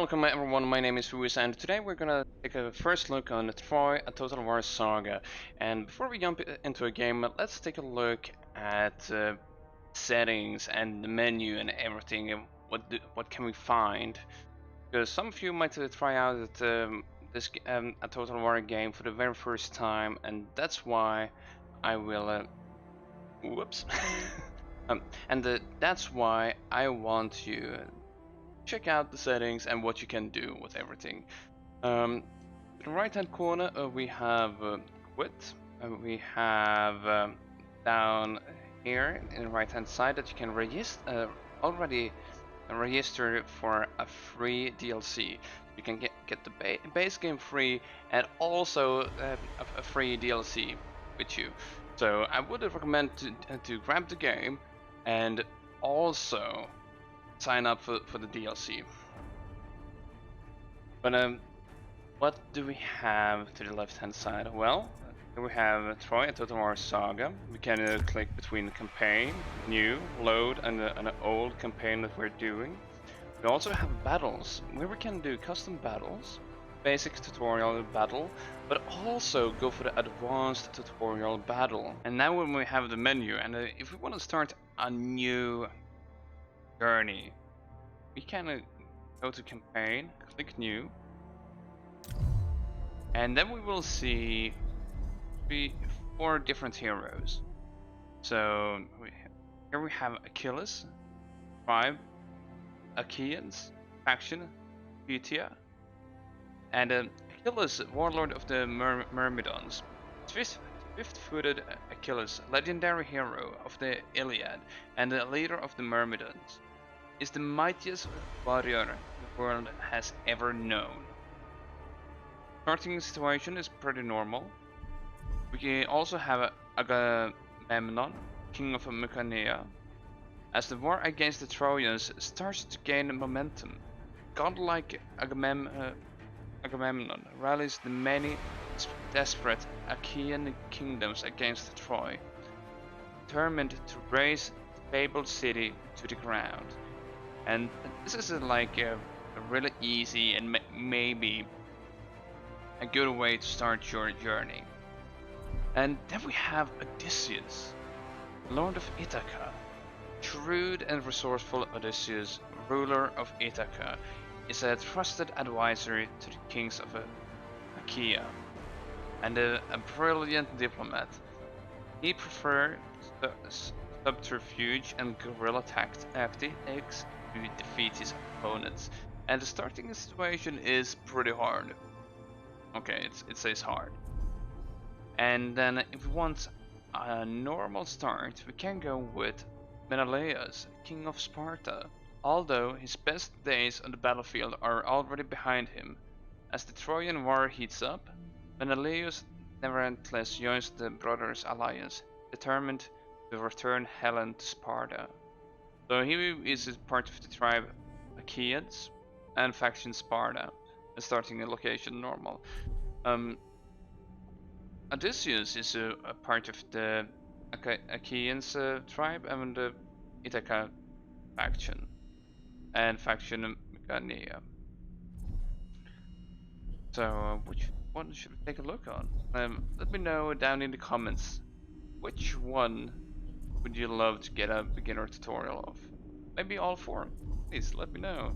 welcome everyone, my name is Ruiz and today we're gonna take a first look on Troy, a Total War Saga. And before we jump into a game, let's take a look at settings and the menu and everything, and what can we find. Because some of you might try out a Total War game for the very first time, and that's why I will... whoops. That's why I want you check out the settings and what you can do with everything. In the right hand corner we have quit. We have down here in the right hand side that you can register already register for a free DLC. You can get the base game free and also a free DLC with you. So I would recommend to grab the game and also sign up for the DLC. But what do we have to the left hand side? Well, here we have Troy, a Total War Saga. We can click between campaign, new, load, and an old campaign that we're doing. We also have battles, where we can do custom battles, basic tutorial battle, but also go for the advanced tutorial battle. And now when we have the menu, and if we want to start a new journey, we can go to campaign, click new, and then we will see four different heroes. So here we have Achilles, tribe, Achaeans, faction, Pythia, and Achilles, warlord of the Myrmidons. Swift-footed Achilles, legendary hero of the Iliad and the leader of the Myrmidons, is the mightiest warrior the world has ever known. Starting situation is pretty normal. We can also have Agamemnon, king of Mycenae. As the war against the Trojans starts to gain momentum, godlike Agamemnon rallies the many desperate Achaean kingdoms against Troy, determined to raze the fabled city to the ground. And this is like a really easy and maybe a good way to start your journey. And then we have Odysseus, Lord of Ithaca. Shrewd and resourceful Odysseus, ruler of Ithaca, is a trusted advisor to the kings of Achaea and a brilliant diplomat. He prefers subterfuge and guerrilla tactics to defeat his opponents, and the starting situation is pretty hard. Okay, it says hard. And then if we want a normal start, we can go with Menelaus, king of Sparta. Although his best days on the battlefield are already behind him, as the Trojan War heats up, Menelaus nevertheless joins the brothers' alliance, determined to return Helen to Sparta. So he is part of the tribe Achaeans and faction Sparta, and starting a location normal. Odysseus is a part of the Achaeans tribe and the Ithaca faction and faction Mycenae. So which one should we take a look on? Let me know down in the comments which one would you love to get a beginner tutorial of. Maybe all four. Please let me know.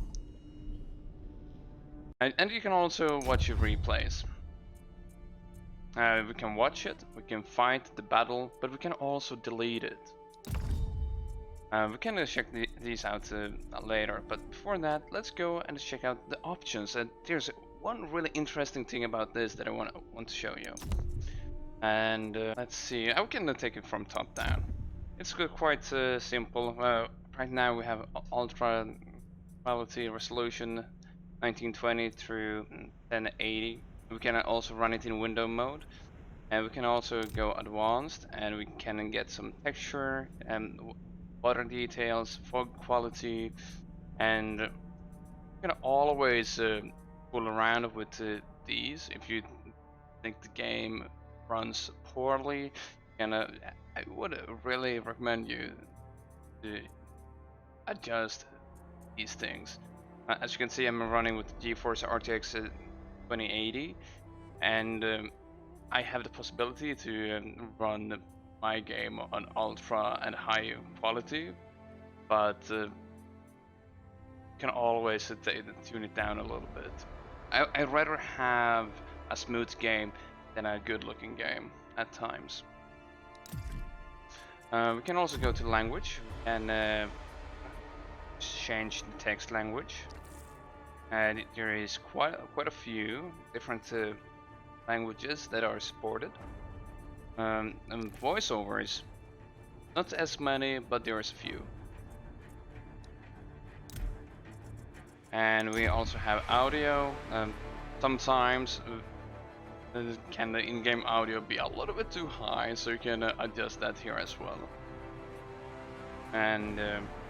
And you can also watch your replays. We can watch it, we can fight the battle, but we can also delete it. We can check these out later, but before that, let's go and check out the options. And there's one really interesting thing about this that I want to show you. And let's see, I can take it from top down. It's quite simple. Right now we have ultra quality resolution 1920 through 1080. We can also run it in window mode, and we can also go advanced, and we can get some texture and water details, fog quality, and you can always fool around with these. If you think the game runs poorly, and I would really recommend you to adjust these things. As you can see, I'm running with the GeForce RTX 2080, and I have the possibility to run my game on ultra and high quality, but can always tune it down a little bit. I'd rather have a smooth game than a good looking game at times. We can also go to language and change the text language. And there is quite a few different languages that are supported. And voiceovers, not as many, but there's a few. And we also have audio. Sometimes can the in-game audio be a little bit too high, so you can adjust that here as well. And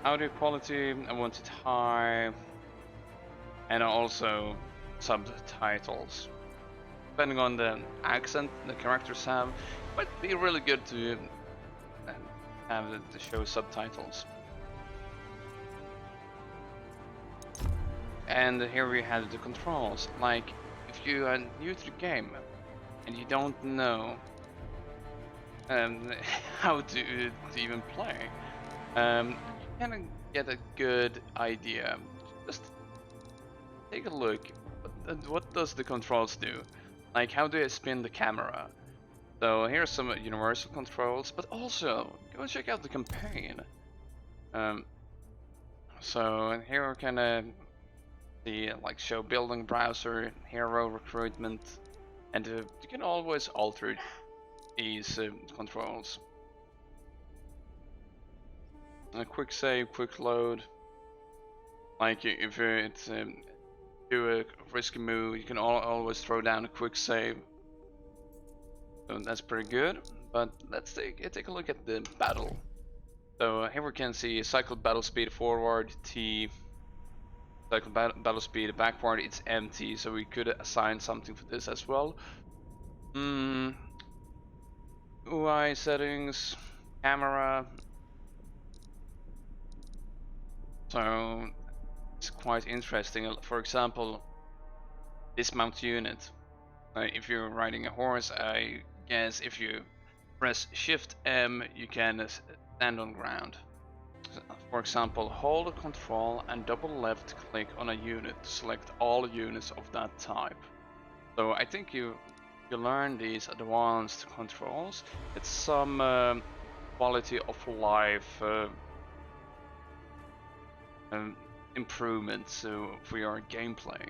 audio quality, I want it high. And also subtitles. Depending on the accent the characters have, it might be really good to have the show subtitles. And here we have the controls. Like, if you are new to the game and you don't know how to even play, you can get a good idea. Just take a look. What does the controls do? Like, how do I spin the camera? So here's some universal controls, but also go and check out the campaign. So here we can see like show building browser, hero recruitment, and you can always alter these controls. A quick save, quick load. Like if it's do a risky move, you can always throw down a quick save. So that's pretty good. But let's take a look at the battle. So here we can see cycle battle speed forward, T. Cycle battle speed backward, it's empty. So we could assign something for this as well. UI settings, camera. So it's quite interesting. For example, dismount unit. If you're riding a horse, I guess if you press Shift M, you can stand on ground. For example, hold Control and double left click on a unit to select all units of that type. So I think you learn these advanced controls. It's some quality of life improvements for your gameplay.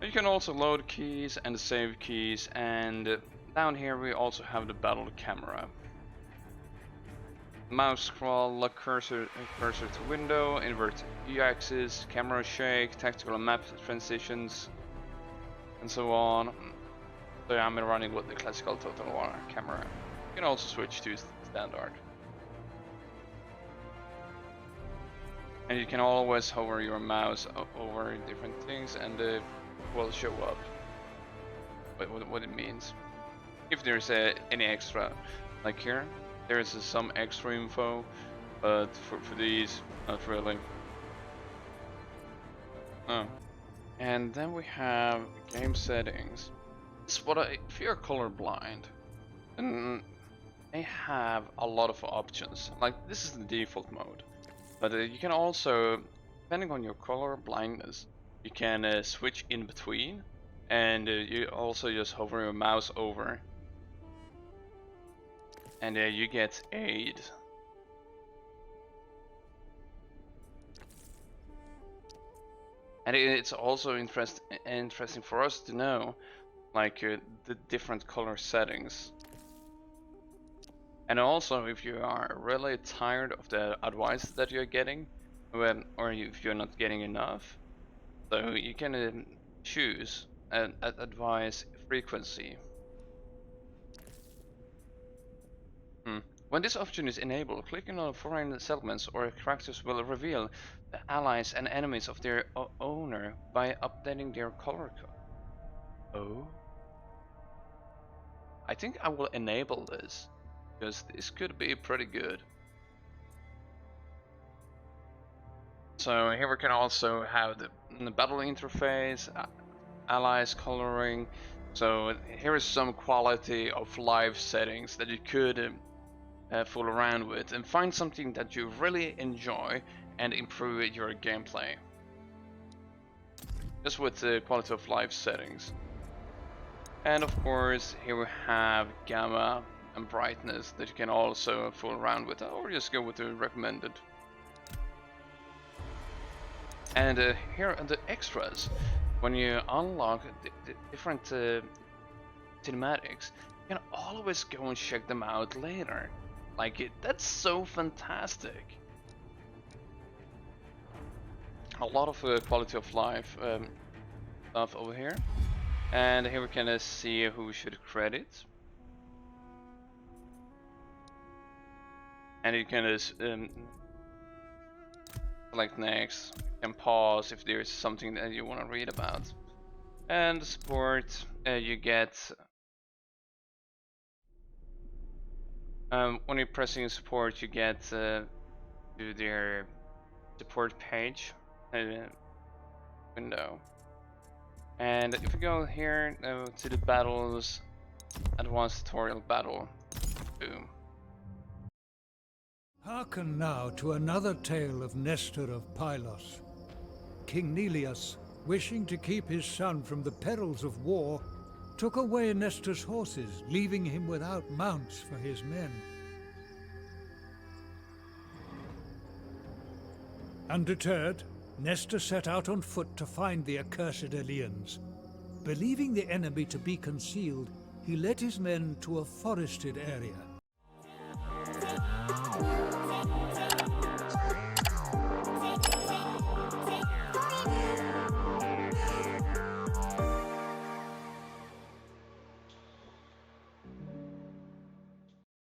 You can also load keys and save keys, and down here we also have the battle camera. Mouse scroll, lock cursor to window, invert E-axis, camera shake, tactical and map transitions, and so on. So I'm running with the classical Total War camera. You can also switch to standard. And you can always hover your mouse over different things and will show up what it means. If there's any extra, like here, there is some extra info, but for these, not really. Oh. And then we have game settings. This is if you're colorblind, then they have a lot of options. Like, this is the default mode. But you can also, depending on your color blindness, you can switch in between, and you also just hover your mouse over, and you get aid. And it's also interesting for us to know, like the different color settings. And also, if you are really tired of the advice that you're getting, or if you're not getting enough, so you can choose an advice frequency. When this option is enabled, clicking on foreign settlements or characters will reveal the allies and enemies of their owner by updating their color code. Oh. I think I will enable this, because this could be pretty good. So here we can also have the battle interface, allies coloring. So here is some quality of life settings that you could fool around with and find something that you really enjoy and improve your gameplay. Just with the quality of life settings. And of course here we have gamma and brightness that you can also fool around with, or just go with the recommended. And here are the extras. When you unlock the different cinematics, you can always go and check them out later. Like that's so fantastic. A lot of quality of life stuff over here. And here we can see who we should credit. And you can select next, and pause if there's something that you want to read about. And support, you get when you're pressing support, you get to their support page window. And if you go here to the battles, advanced tutorial battle, boom. Hearken now to another tale of Nestor of Pylos. King Neleus, wishing to keep his son from the perils of war, took away Nestor's horses, leaving him without mounts for his men. Undeterred, Nestor set out on foot to find the accursed Eleans. Believing the enemy to be concealed, he led his men to a forested area.